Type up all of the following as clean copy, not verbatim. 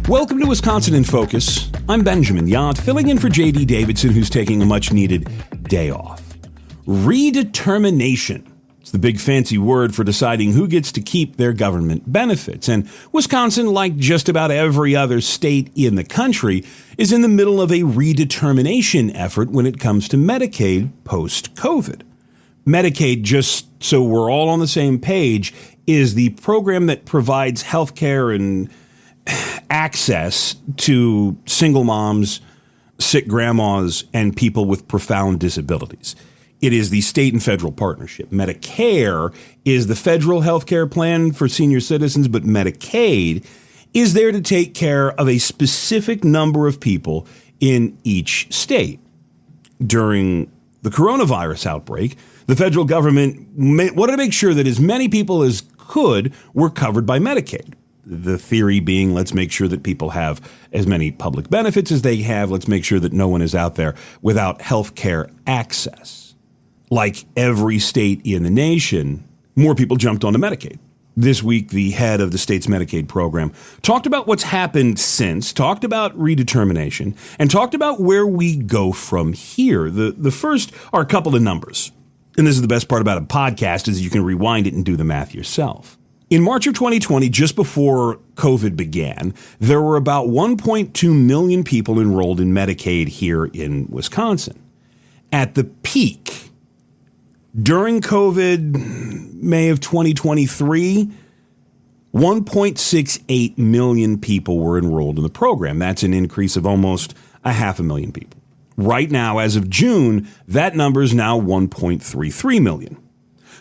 Welcome to Wisconsin in Focus. I'm Benjamin Yant, filling in for J.D. Davidson, who's taking a much-needed day off. Redetermination. It's the big fancy word for deciding who gets to keep their government benefits. And Wisconsin, like just about every other state in the country, is in the middle of a redetermination effort when it comes to Medicaid post-COVID. Medicaid, just so we're all on the same page, is the program that provides health care and access to single moms, sick grandmas, and people with profound disabilities. It is the state and federal partnership. Medicare is the federal health care plan for senior citizens, but Medicaid is there to take care of a specific number of people in each state. During the coronavirus outbreak, the federal government wanted to make sure that as many people as could were covered by Medicaid. The theory being, let's make sure that people have as many public benefits as they have. Let's make sure that no one is out there without health care access. Like every state in the nation, more people jumped onto Medicaid. This week, the head of the state's Medicaid program talked about what's happened since, talked about redetermination, and talked about where we go from here. The first are a couple of numbers. And this is the best part about a podcast, is you can rewind it and do the math yourself. In March of 2020, just before COVID began, there were about 1.2 million people enrolled in Medicaid here in Wisconsin. At the peak, during COVID, May of 2023, 1.68 million people were enrolled in the program. That's an increase of almost 500,000 people. Right now, as of June, that number is now 1.33 million.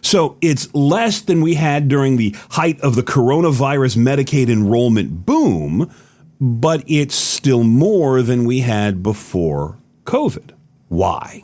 So it's less than we had during the height of the coronavirus Medicaid enrollment boom, but it's still more than we had before COVID. Why?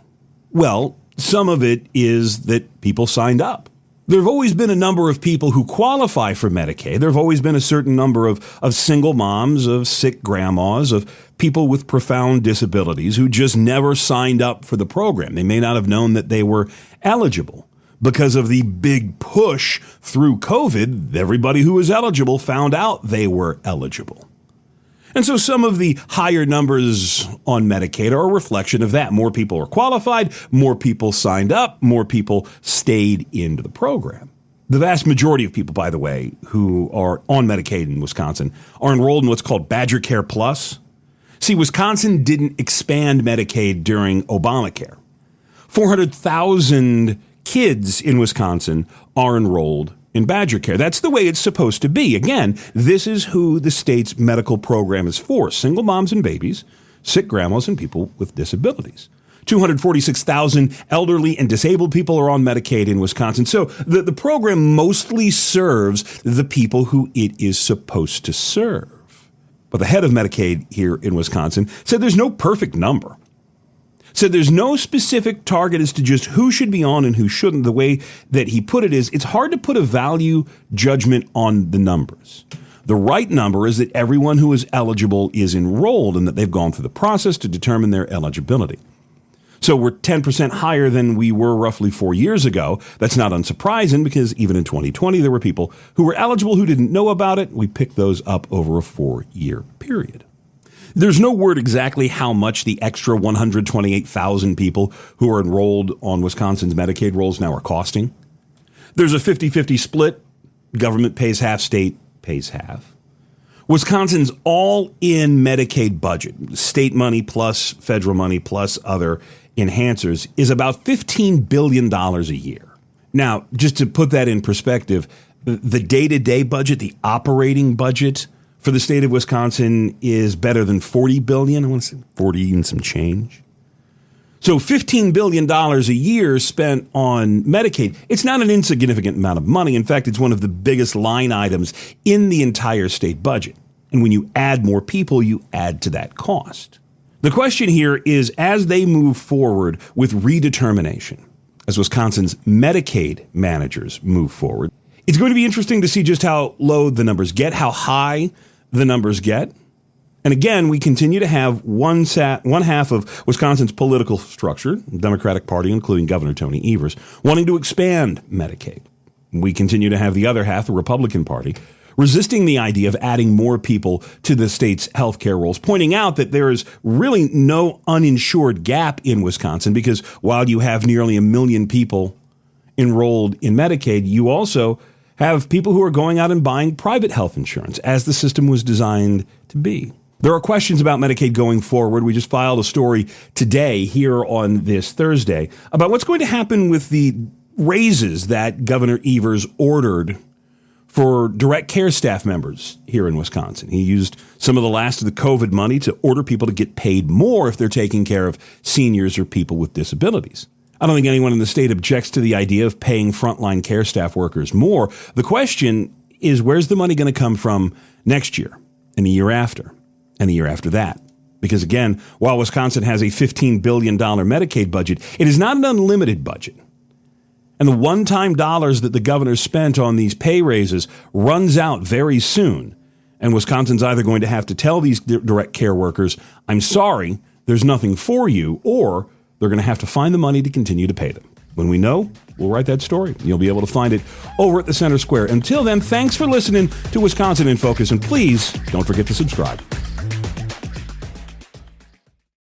Well, some of it is that people signed up. There have always been a number of people who qualify for Medicaid. There have always been a certain number of single moms, of sick grandmas, of people with profound disabilities who just never signed up for the program. They may not have known that they were eligible. Because of the big push through COVID, everybody who was eligible found out they were eligible. And so some of the higher numbers on Medicaid are a reflection of that. More people are qualified, more people signed up, more people stayed into the program. The vast majority of people, by the way, who are on Medicaid in Wisconsin are enrolled in what's called Badger Care Plus. See, Wisconsin didn't expand Medicaid during Obamacare. 400,000 kids in Wisconsin are enrolled in Badger Care. That's the way it's supposed to be. Again, this is who the state's medical program is for: single moms and babies, sick grandmas, and people with disabilities. 246,000 elderly and disabled people are on Medicaid in Wisconsin. So the program mostly serves the people who it is supposed to serve. But the head of Medicaid here in Wisconsin said there's no perfect number. So there's no specific target as to just who should be on and who shouldn't. The way that he put it is, it's hard to put a value judgment on the numbers. The right number is that everyone who is eligible is enrolled and that they've gone through the process to determine their eligibility. So we're 10% higher than we were roughly 4 years ago. That's not unsurprising, because even in 2020, there were people who were eligible who didn't know about it. We picked those up over a 4-year period. There's no word exactly how much the extra 128,000 people who are enrolled on Wisconsin's Medicaid rolls now are costing. There's a 50-50 split. Government pays half, state pays half. Wisconsin's all-in Medicaid budget, state money plus federal money plus other enhancers, is about $15 billion a year. Now, just to put that in perspective, the day-to-day budget, the operating budget for the state of Wisconsin is better than $40 billion. I want to say 40 and some change. So $15 billion a year spent on Medicaid. It's not an insignificant amount of money. In fact, it's one of the biggest line items in the entire state budget. And when you add more people, you add to that cost. The question here is, as they move forward with redetermination, as Wisconsin's Medicaid managers move forward, it's going to be interesting to see just how low the numbers get, how high the numbers get. And again, we continue to have one half of Wisconsin's political structure, the Democratic Party, including Governor Tony Evers, wanting to expand Medicaid. We continue to have the other half, the Republican Party, resisting the idea of adding more people to the state's healthcare rolls, pointing out that there is really no uninsured gap in Wisconsin because while you have nearly 1 million people enrolled in Medicaid, you also have people who are going out and buying private health insurance as the system was designed to be. There are questions about Medicaid going forward. We just filed a story today here on this Thursday about what's going to happen with the raises that Governor Evers ordered for direct care staff members here in Wisconsin. He used some of the last of the COVID money to order people to get paid more if they're taking care of seniors or people with disabilities. I don't think anyone in the state objects to the idea of paying frontline care staff workers more. The question is, where's the money going to come from next year and the year after and the year after that? Because again, while Wisconsin has a $15 billion Medicaid budget, it is not an unlimited budget. And the one-time dollars that the governor spent on these pay raises runs out very soon. And Wisconsin's either going to have to tell these direct care workers, I'm sorry, there's nothing for you, or they're going to have to find the money to continue to pay them. When we know, we'll write that story. You'll be able to find it over at the Center Square. Until then, thanks for listening to Wisconsin in Focus, and please don't forget to subscribe.